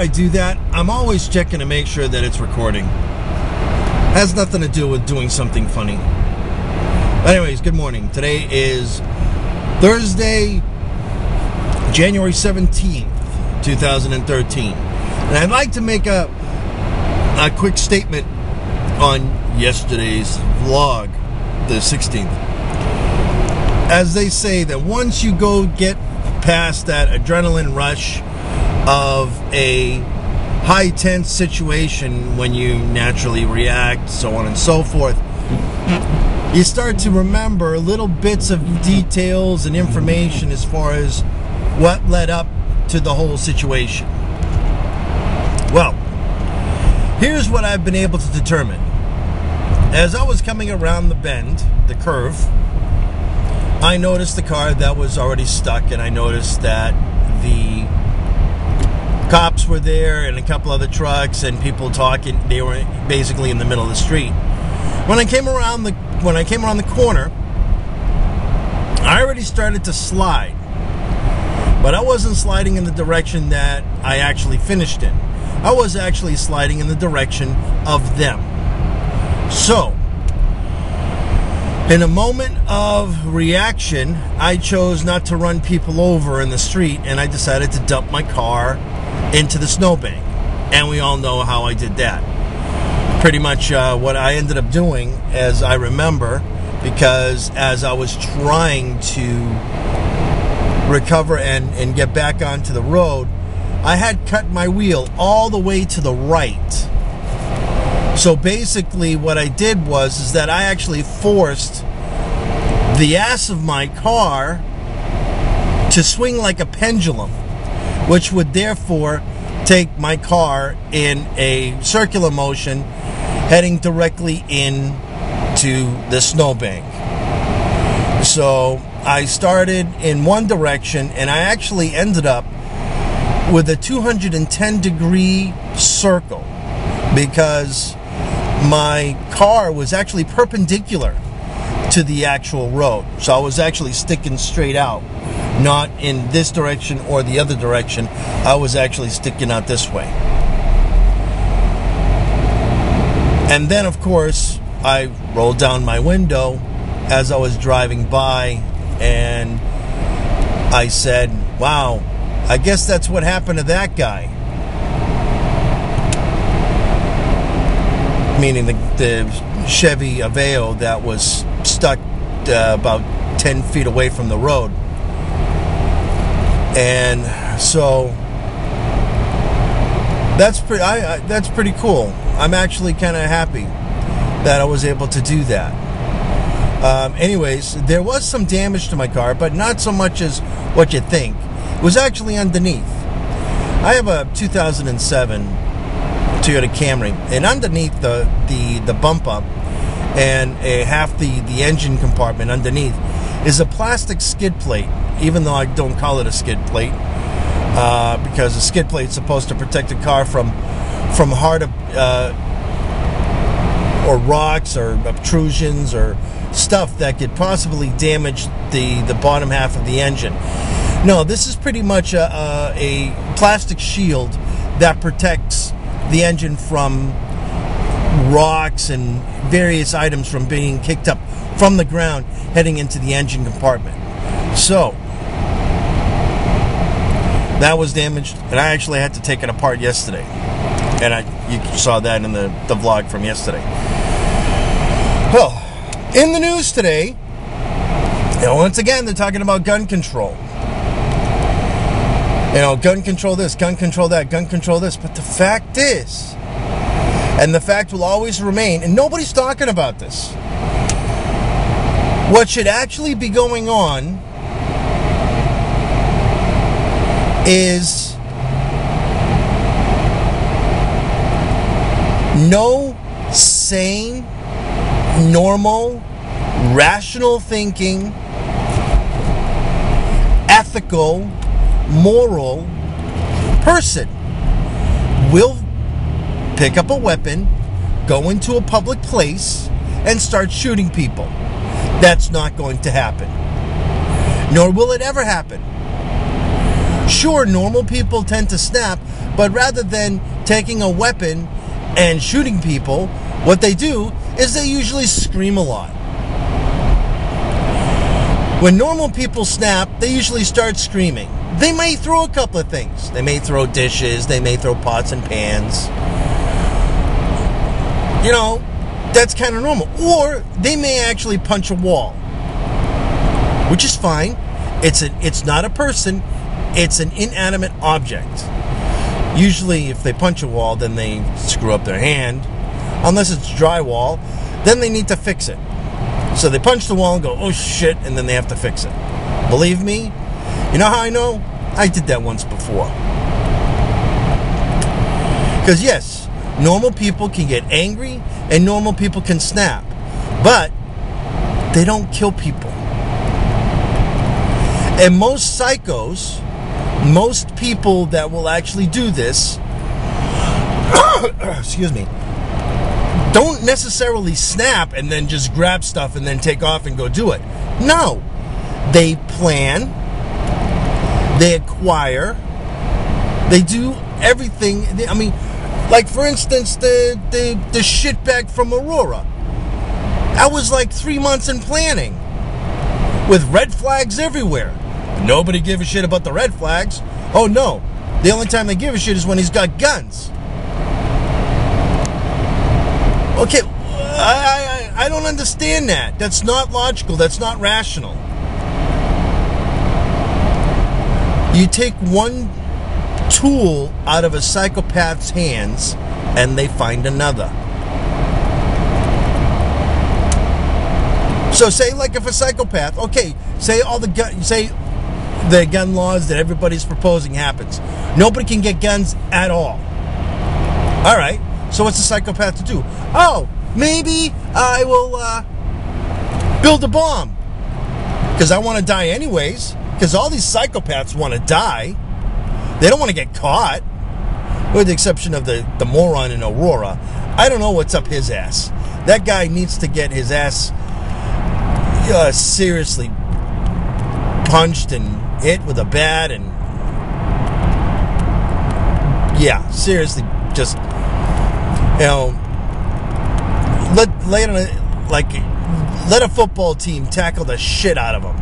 I do that, I'm always checking to make sure that it's recording. Has nothing to do with doing something funny. Anyways, good morning. Today is Thursday, January 17th, 2013. And I'd like to make a quick statement on yesterday's vlog, the 16th. As they say that once you go get past that adrenaline rush of a high tense situation when you naturally react, so on and so forth, you start to remember little bits of details and information as far as what led up to the whole situation. Well, here's what I've been able to determine. As I was coming around the bend, the curve, I noticed the car that was already stuck, and I noticed that the cops were there and a couple other trucks and people talking. They were basically in the middle of the street. When I came around the corner, I already started to slide, but I wasn't sliding in the direction that I actually finished in. I was actually sliding in the direction of them. So, in a moment of reaction, I chose not to run people over in the street, and I decided to dump my car into the snowbank. And we all know how I did that. Pretty much what I ended up doing, as I remember, because as I was trying to recover and get back onto the road, I had cut my wheel all the way to the right. So basically what I did is that I actually forced the ass of my car to swing like a pendulum, which would therefore take my car in a circular motion heading directly into the snowbank. So I started in one direction, and I actually ended up with a 210-degree circle because my car was actually perpendicular to the actual road. So I was actually sticking straight out, not in this direction or the other direction. I was actually sticking out this way. And then, of course, I rolled down my window as I was driving by, and I said, wow, I guess that's what happened to that guy. Meaning the Chevy Aveo that was stuck about 10 feet away from the road. And so that's pretty cool. I'm actually kind of happy that I was able to do that. Anyways, there was some damage to my car, but not so much as what you think. It was actually underneath. I have a 2007 Toyota Camry, and underneath the bump up and half the engine compartment underneath is a plastic skid plate, even though I don't call it a skid plate, because a skid plate is supposed to protect the car from hard or rocks or obtrusions or stuff that could possibly damage the bottom half of the engine. No, this is pretty much a plastic shield that protects the engine from rocks and various items from being kicked up from the ground heading into the engine compartment. So that was damaged, and I actually had to take it apart yesterday, and you saw that in the vlog from yesterday. Well, in the news today, once again, they're talking about gun control. Gun control this, gun control that, gun control this. But the fact is, and the fact will always remain, and nobody's talking about this, what should actually be going on is no sane, normal, rational thinking, ethical, moral person will pick up a weapon, go into a public place, and start shooting people. That's not going to happen. Nor will it ever happen. Sure, normal people tend to snap, but rather than taking a weapon and shooting people, what they do is they usually scream a lot. When normal people snap, they usually start screaming. They may throw a couple of things. They may throw dishes, they may throw pots and pans. You know, that's kind of normal. Or they may actually punch a wall, which is fine. It's not a person, it's an inanimate object. Usually if they punch a wall, then they screw up their hand. Unless it's drywall, then they need to fix it. So they punch the wall and go, oh shit, and then they have to fix it. Believe me, you know how I know? I did that once before. Because yes, normal people can get angry and normal people can snap, but they don't kill people. And most psychos, most people that will actually do this, excuse me, don't necessarily snap and then just grab stuff and then take off and go do it. No. They plan, they acquire, they do everything. I mean, like for instance, the shitbag from Aurora. That was like 3 months in planning with red flags everywhere. Nobody give a shit about the red flags. Oh no. The only time they give a shit is when he's got guns. Okay, I don't understand that. That's not logical. That's not rational. You take one tool out of a psychopath's hands and they find another. So say like if a psychopath, okay, say the gun laws that everybody's proposing happens. Nobody can get guns at all. All right. So what's the psychopath to do? Oh, maybe I will build a bomb. Because I want to die anyways. Because all these psychopaths want to die. They don't want to get caught. With the exception of the moron in Aurora. I don't know what's up his ass. That guy needs to get his ass seriously punched and hit with a bat. And yeah, seriously, just... You know, let a football team tackle the shit out of him.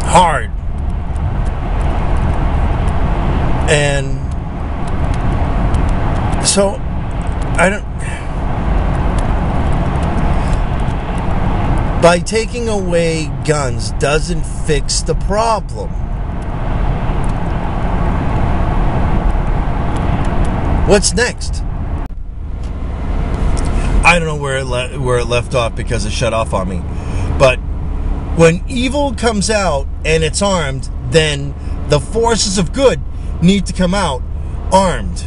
Hard. And so, by taking away guns doesn't fix the problem. What's next? I don't know where it left off because it shut off on me. But when evil comes out and it's armed, then the forces of good need to come out armed.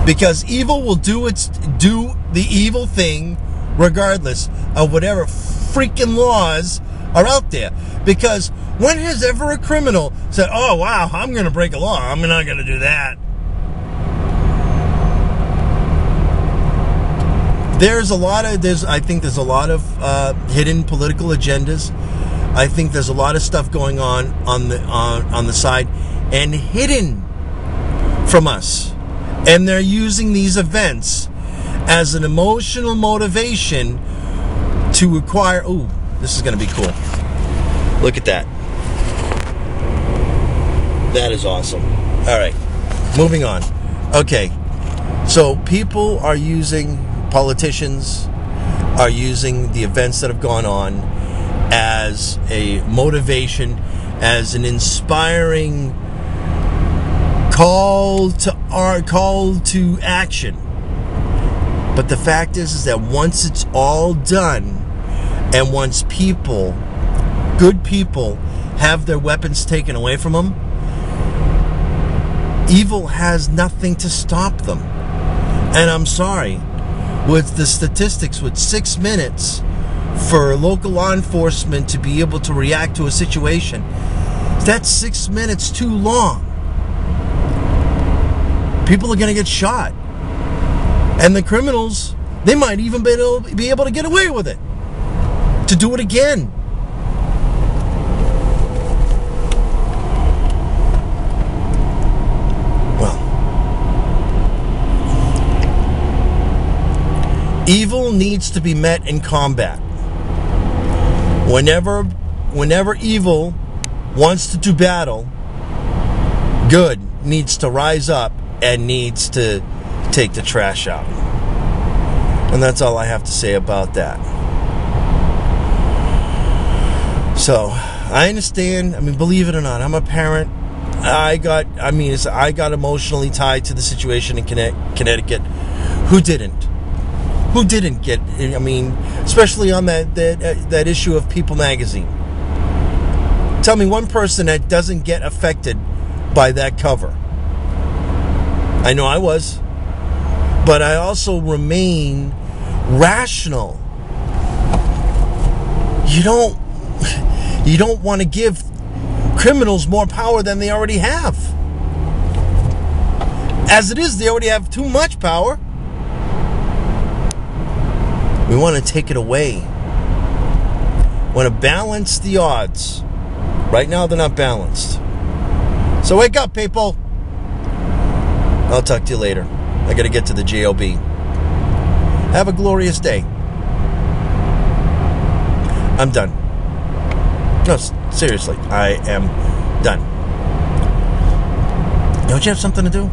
Because evil will do the evil thing regardless of whatever freaking laws are out there. Because when has ever a criminal said, oh wow, I'm going to break a law, I'm not going to do that? I think there's a lot of hidden political agendas. I think there's a lot of stuff going on the side and hidden from us. And they're using these events as an emotional motivation to acquire. Ooh, this is going to be cool. Look at that. That is awesome. All right, moving on. Okay, so people are using... Politicians are using the events that have gone on as a motivation, as an inspiring call to action. But the fact is that once it's all done, and once good people, have their weapons taken away from them, evil has nothing to stop them. And I'm sorry. With the statistics, with 6 minutes for local law enforcement to be able to react to a situation, that's 6 minutes too long. People are going to get shot. And the criminals, they might even be able to get away with it. To do it again. Evil needs to be met in combat. Whenever evil wants to do battle, good needs to rise up and needs to take the trash out. And that's all I have to say about that. So, I understand. I mean, believe it or not, I'm a parent. I got emotionally tied to the situation in Connecticut. Who didn't? Who didn't get? I mean, especially on that issue of People magazine. Tell me one person that doesn't get affected by that cover. I know I was, but I also remain rational. You don't want to give criminals more power than they already have. As it is, they already have too much power. We want to take it away. We want to balance the odds. Right now, they're not balanced. So wake up, people. I'll talk to you later. I got to get to the JOB. Have a glorious day. I'm done. No, seriously, I am done. Don't you have something to do?